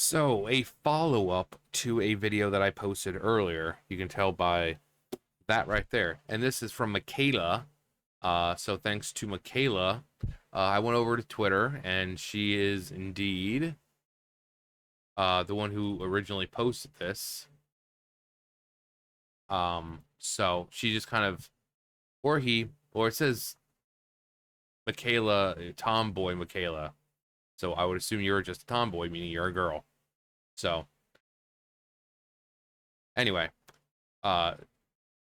So, a follow-up to a video that I posted earlier. You can tell by that right there. And this is from Michaela. So thanks to Michaela, I went over to Twitter, and she is indeed the one who originally posted this. So she just kind of, or it says Michaela, tomboy Michaela. So I would assume you're just a tomboy, meaning you're a girl. So anyway, uh,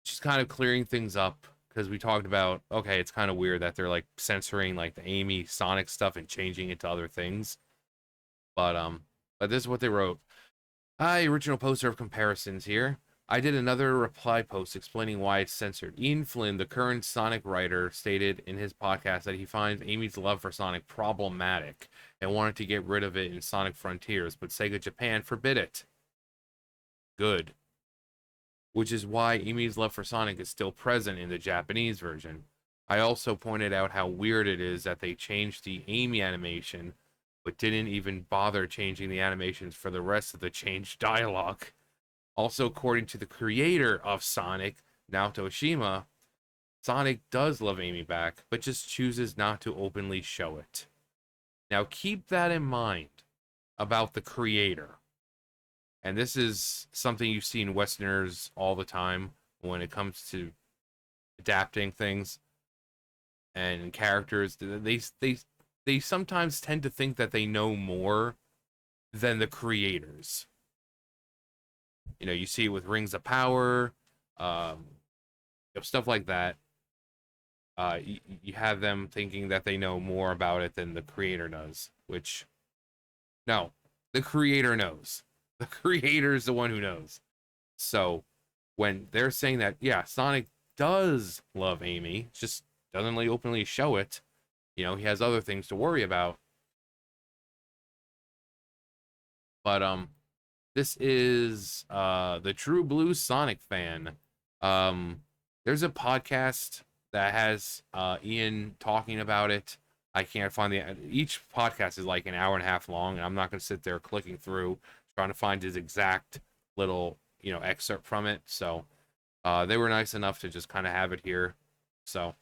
she's kind of clearing things up because we talked about, okay, it's kind of weird that they're like censoring like the Amy Sonic stuff and changing it to other things. But this is what they wrote. Hi, original poster of comparisons here. I did another reply post explaining why it's censored. Ian Flynn, the current Sonic writer, stated in his podcast that he finds Amy's love for Sonic problematic and wanted to get rid of it in Sonic Frontiers, but Sega Japan forbid it. Good. Which is why Amy's love for Sonic is still present in the Japanese version. I also pointed out how weird it is that they changed the Amy animation, but didn't even bother changing the animations for the rest of the changed dialogue. Also, according to the creator of Sonic, Naoto Oshima, Sonic does love Amy back, but just chooses not to openly show it. Now, keep that in mind about the creator. And this is something you see in Westerners all the time when it comes to adapting things and characters. They sometimes tend to think that they know more than the creators. You know, you see it with Rings of Power, stuff like that. You have them thinking that they know more about it than the creator does, which, no, the creator knows. The creator is the one who knows. So when they're saying that, yeah, Sonic does love Amy, just doesn't really openly show it. You know, he has other things to worry about. But this is the True Blue Sonic fan. There's a podcast that has Ian talking about it. I can't find each podcast is like an hour and a half long, and I'm not going to sit there clicking through trying to find his exact little, excerpt from it. So they were nice enough to just kind of have it here. So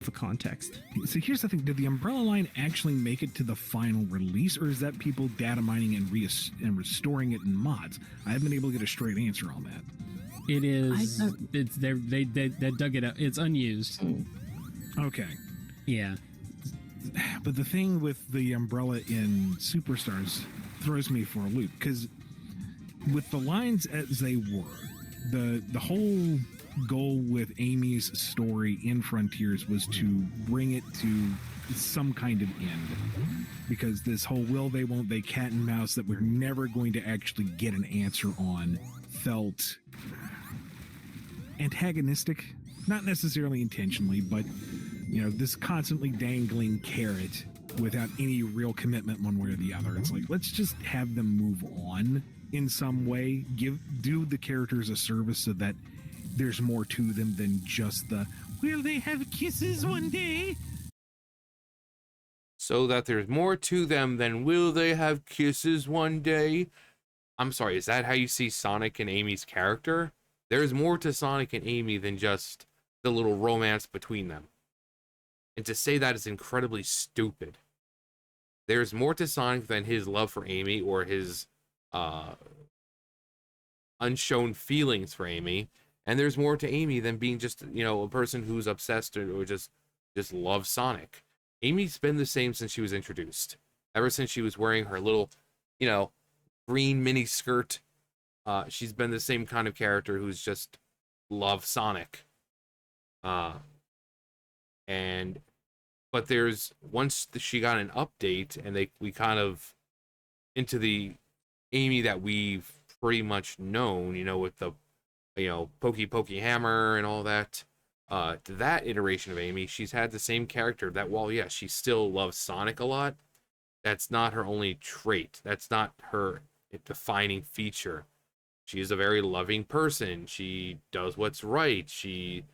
for context. So here's the thing: did the Umbrella line actually make it to the final release, or is that people data mining and restoring it in mods? I haven't been able to get a straight answer on that. It is. It's they dug it up. It's unused. Okay. Yeah. But the thing with the Umbrella in Superstars throws me for a loop, because with the lines as they were, the whole goal with Amy's story in Frontiers was to bring it to some kind of end, because this whole will they won't they cat and mouse that we're never going to actually get an answer on felt antagonistic, not necessarily intentionally, but this constantly dangling carrot without any real commitment one way or the other. It's like, let's just have them move on in some way, do the characters a service so that there's more to them than just the will they have kisses one day? So that there's more to them than will they have kisses one day? I'm sorry, is that how you see Sonic and Amy's character? There's more to Sonic and Amy than just the little romance between them. And to say that is incredibly stupid. There's more to Sonic than his love for Amy or his unshown feelings for Amy. And there's more to Amy than being just, a person who's obsessed or just loves Sonic. Amy's been the same since she was introduced. Ever since she was wearing her little, green mini skirt. She's been the same kind of character who's just loves Sonic. But there's, once she got an update and we kind of into the Amy that we've pretty much known, with the pokey hammer and all that. That iteration of Amy, she's had the same character that, while yes, she still loves Sonic a lot, that's not her only trait. That's not her defining feature. She is a very loving person. She does what's right. She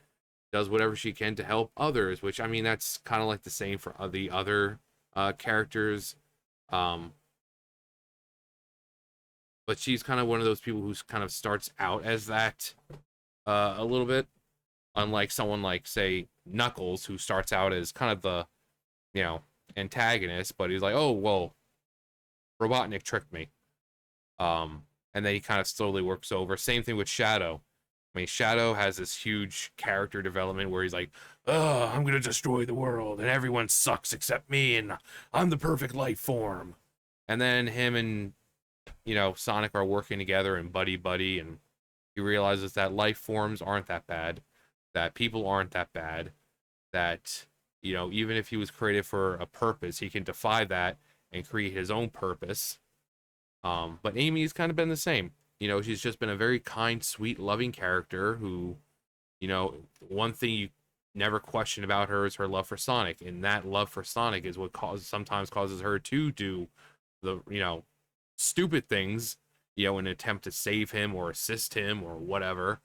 does whatever she can to help others, which, I mean, that's kind of like the same for the other characters. but she's kind of one of those people who kind of starts out as that a little bit, unlike someone like, say, Knuckles, who starts out as kind of the, you know, antagonist, but he's like, oh, well, Robotnik tricked me. And then he kind of slowly works over. Same thing with Shadow. I mean, Shadow has this huge character development where he's like, oh, I'm going to destroy the world, and everyone sucks except me, and I'm the perfect life form. And then him and, you know, Sonic are working together and buddy, and he realizes that life forms aren't that bad, that people aren't that bad, that, you know, even if he was created for a purpose, he can defy that and create his own purpose. But Amy's kind of been the same. You know, she's just been a very kind, sweet, loving character who, you know, one thing you never question about her is her love for Sonic, and that love for Sonic is what sometimes causes her to do the, you know, stupid things, you know, in an attempt to save him or assist him or whatever.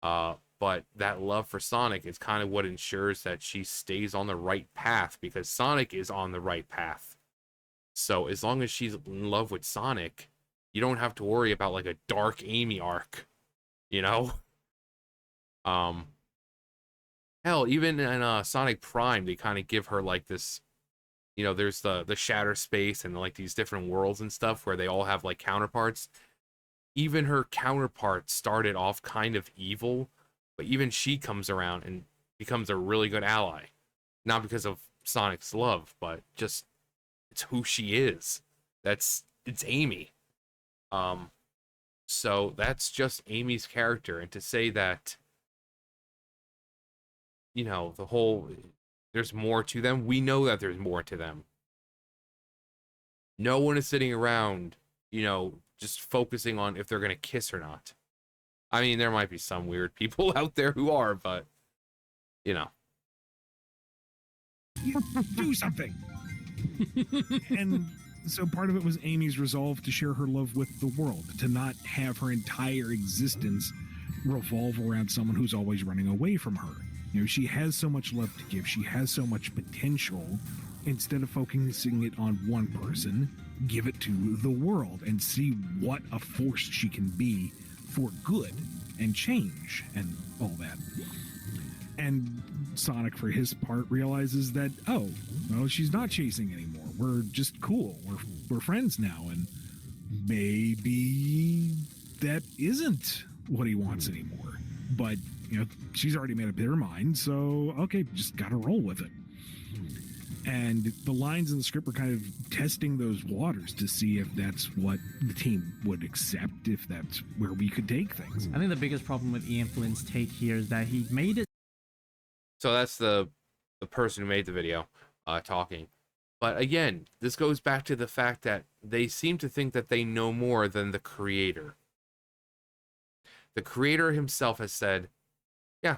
But that love for Sonic is kind of what ensures that she stays on the right path, because Sonic is on the right path. So as long as she's in love with Sonic, you don't have to worry about like a dark Amy arc, you know? Um Hell, even in Sonic Prime, they kind of give her like this, you know, there's the shatter space and like these different worlds and stuff where they all have like counterparts. Even her counterpart started off kind of evil, but even she comes around and becomes a really good ally. Not because of Sonic's love, but just it's who she is. It's Amy. So that's just Amy's character. And to say that, you know, there's more to them, we know that there's more to them. No one is sitting around, you know, just focusing on if they're gonna kiss or not. I mean, there might be some weird people out there who are, but you know. Do something. And so part of it was Amy's resolve to share her love with the world, to not have her entire existence revolve around someone who's always running away from her. You know, she has so much love to give, she has so much potential. Instead of focusing it on one person, give it to the world and see what a force she can be for good and change and all that. And Sonic, for his part, realizes that, oh, well, she's not chasing anymore. We're just cool. We're friends now, and maybe that isn't what he wants anymore. But, you know, she's already made up her mind, so, okay, just gotta roll with it. And the lines in the script were kind of testing those waters to see if that's what the team would accept, if that's where we could take things. I think the biggest problem with Ian Flynn's take here is that he made it. So that's the person who made the video talking. But again, this goes back to the fact that they seem to think that they know more than the creator. The creator himself has said, yeah,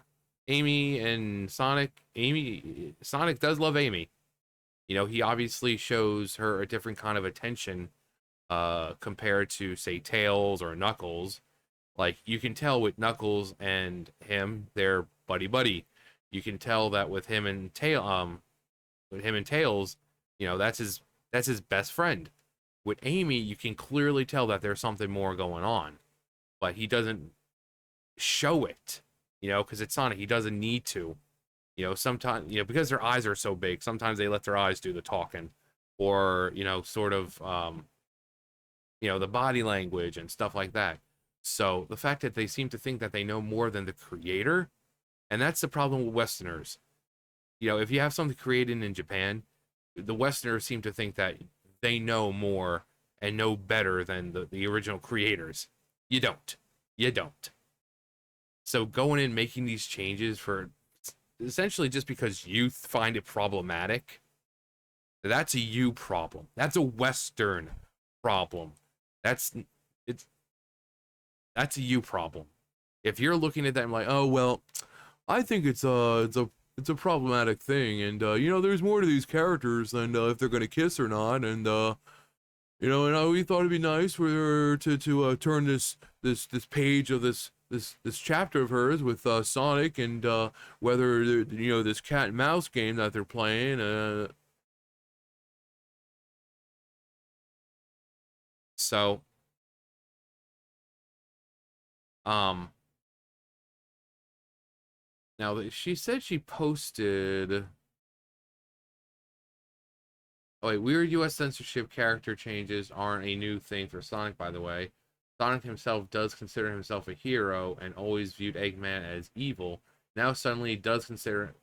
Sonic does love Amy. You know, he obviously shows her a different kind of attention compared to, say, Tails or Knuckles. Like, you can tell with Knuckles and him, they're buddy-buddy. You can tell that with him and Tails, you know, that's his best friend. With Amy, you can clearly tell that there's something more going on, but he doesn't show it, you know, because it's Sonic. He doesn't need to. You know, sometimes, you know, because their eyes are so big, sometimes they let their eyes do the talking, or, you know, sort of, you know, the body language and stuff like that. So the fact that they seem to think that they know more than the creator, and that's the problem with Westerners. You know, if you have something created in Japan, the Westerners seem to think that they know more and know better than the original creators. You don't. You don't. So going in making these changes for essentially just because you find it problematic, that's a you problem. That's a Western problem. That's a you problem. If you're looking at that and like, oh well, I think it's a problematic thing, and you know, there's more to these characters than if they're gonna kiss or not, and you know, and we thought it'd be nice for her to turn this page of this chapter of hers with Sonic, and whether, you know, this cat and mouse game that they're playing. So Um, Now she said she posted. Oh wait, weird U.S. censorship character changes aren't a new thing for Sonic, by the way. Sonic himself does consider himself a hero and always viewed Eggman as evil. Now suddenly does consider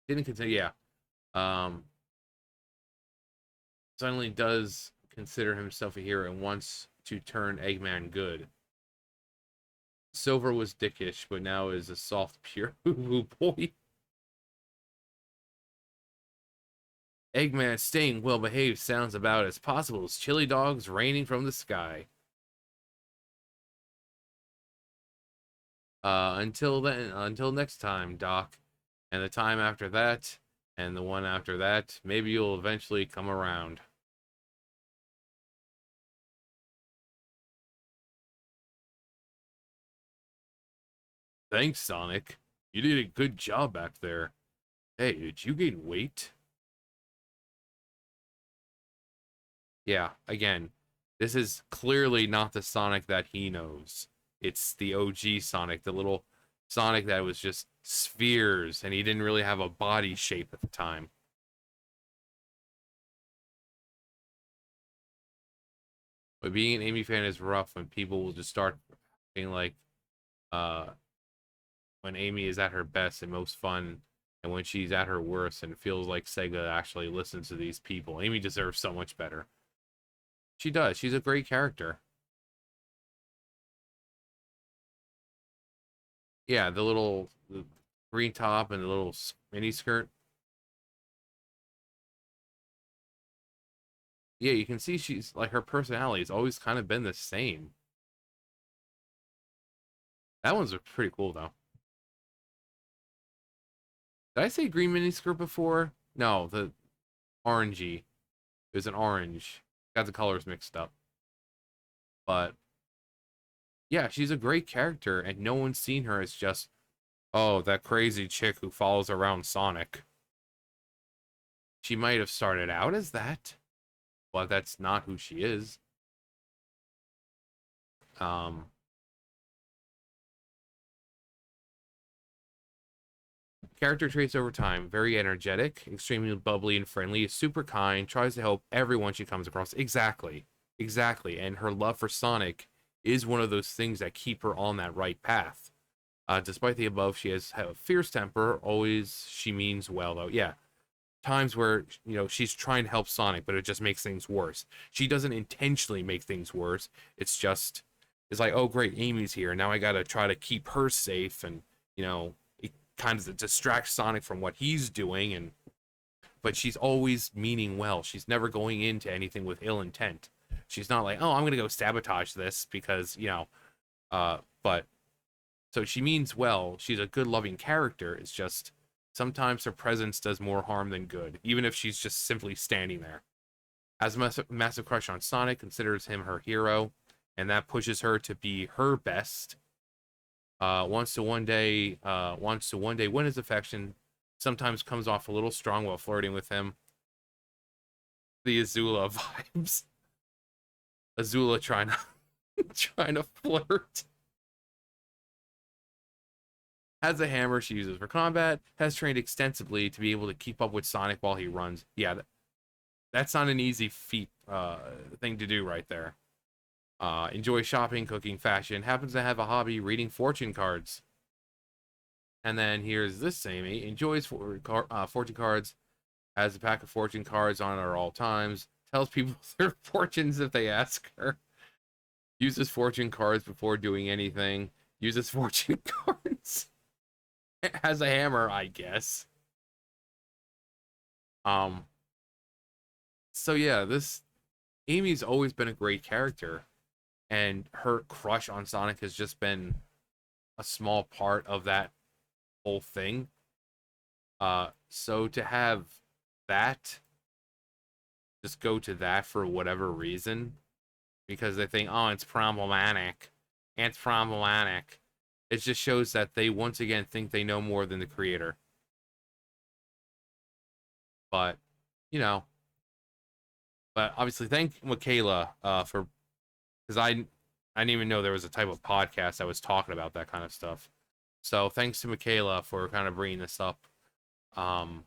didn't consider um suddenly does consider himself a hero and wants to turn Eggman good. Silver was dickish, but now is a soft, pure boy. Eggman staying well behaved sounds about as possible as chili dogs raining from the sky. Until then, until next time, Doc. And the time after that, and the one after that, maybe you'll eventually come around. Thanks, Sonic. You did a good job back there. Hey, did you gain weight? Yeah, again, this is clearly not the Sonic that he knows. It's the OG Sonic, the little Sonic that was just spheres, and he didn't really have a body shape at the time. But being an Amy fan is rough when people will just start being like, uh, when Amy is at her best and most fun, and when she's at her worst, and it feels like Sega actually listens to these people. Amy deserves so much better. She does. She's a great character. Yeah, the green top and the little mini skirt. Yeah, you can see she's like her personality has always kind of been the same. That one's pretty cool though. Did I say green mini skirt before? No, the orangey. It was an orange. Got the colors mixed up. But yeah, she's a great character, and no one's seen her as just, oh, that crazy chick who follows around Sonic. She might have started out as that, but that's not who she is. Um, Character traits over time: very energetic, extremely bubbly and friendly, is super kind, tries to help everyone she comes across. Exactly. Exactly. And her love for Sonic is one of those things that keep her on that right path. Despite the above, she has a fierce temper. Always, she means well, though. Yeah, times where she's trying to help Sonic, but it just makes things worse. She doesn't intentionally make things worse. It's like, oh great, Amy's here. Now I gotta try to keep her safe, and it kind of distracts Sonic from what he's doing. And but she's always meaning well. She's never going into anything with ill intent. She's not like, oh, I'm gonna go sabotage this because but so she means well. She's a good, loving character. It's just sometimes her presence does more harm than good, even if she's just simply standing there. Has a massive crush on Sonic, considers him her hero, and that pushes her to be her best. Wants to one day win his affection. Sometimes comes off a little strong while flirting with him. The Azula vibes. Azula trying to trying to flirt. Has a hammer she uses for combat, has trained extensively to be able to keep up with Sonic while he runs. Yeah, that's not an easy feat thing to do right there. Enjoys shopping, cooking, fashion, happens to have a hobby reading fortune cards. And then here's this Amy, enjoys fortune cards, has a pack of fortune cards on her at all times, tells people their fortunes if they ask her, uses fortune cards before doing anything, uses fortune cards. Has a hammer, I guess. So yeah, this Amy's always been a great character, and her crush on Sonic has just been a small part of that whole thing. So to have that just go to that for whatever reason, because they think, oh, it's problematic. It's problematic. It just shows that they once again think they know more than the creator. But, you know, but obviously thank Michaela for, because I didn't even know there was a type of podcast that was talking about that kind of stuff. So thanks to Michaela for kind of bringing this up, and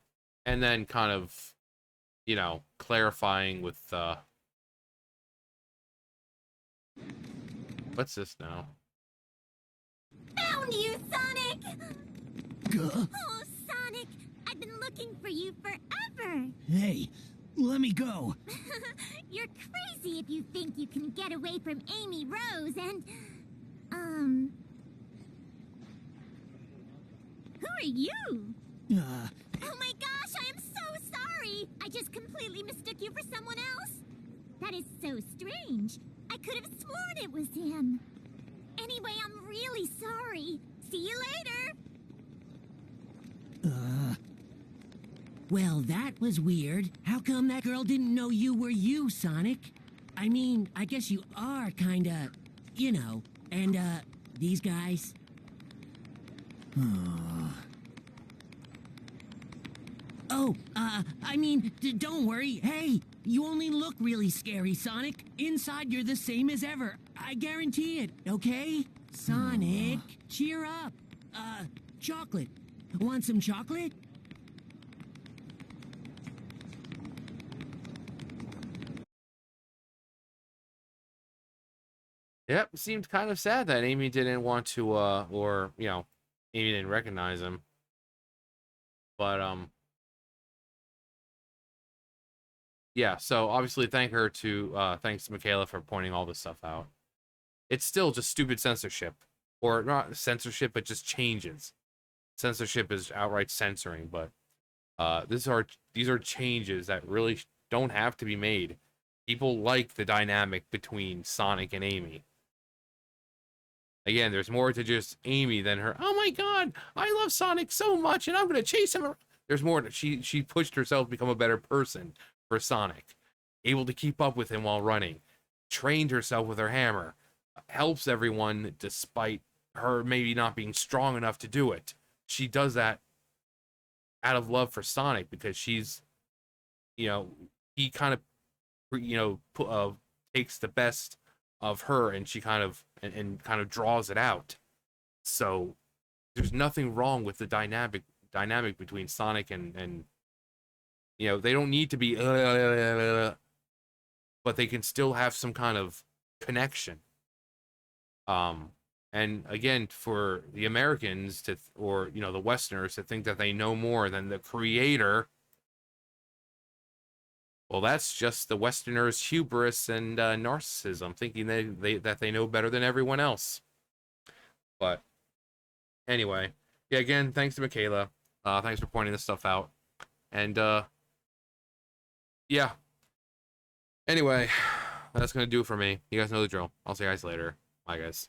then kind of, clarifying with what's this now? Found you, Sonic! Gah. Oh, Sonic, I've been looking for you forever. Hey, let me go. You're crazy if you think you can get away from Amy Rose and, who are you? Oh my gosh, I am so sorry! I just completely mistook you for someone else. That is so strange. I could have sworn it was him. Anyway, I'm really sorry. See you later. Well, that was weird. How come that girl didn't know you were you, Sonic? I mean, I guess you are kinda, and, these guys. Oh, I mean, don't worry. Hey, you only look really scary, Sonic. Inside, you're the same as ever. I guarantee it, okay? Sonic, cheer up. Chocolate. Want some chocolate? Yep, it seemed kind of sad that Amy didn't want to, or Amy didn't recognize him. But yeah. So obviously, thanks to Michaela for pointing all this stuff out. It's still just stupid censorship, or not censorship, but just changes. Censorship is outright censoring, but these are changes that really don't have to be made. People like the dynamic between Sonic and Amy. Again, there's more to just Amy than her. Oh my God, I love Sonic so much, and I'm gonna chase him. There's more. She pushed herself to become a better person for Sonic, able to keep up with him while running, trained herself with her hammer, helps everyone despite her maybe not being strong enough to do it. She does that out of love for Sonic because she's, he kind of, takes the best of her and she kind of and kind of draws it out. So there's nothing wrong with the dynamic between Sonic and they don't need to be but they can still have some kind of connection. And again, for the Americans or the Westerners to think that they know more than the creator, well, that's just the Westerners' hubris and narcissism, thinking that they know better than everyone else. But anyway, yeah. Again, thanks to Michaela. Thanks for pointing this stuff out. And yeah. Anyway, that's gonna do it for me. You guys know the drill. I'll see you guys later. Bye, guys.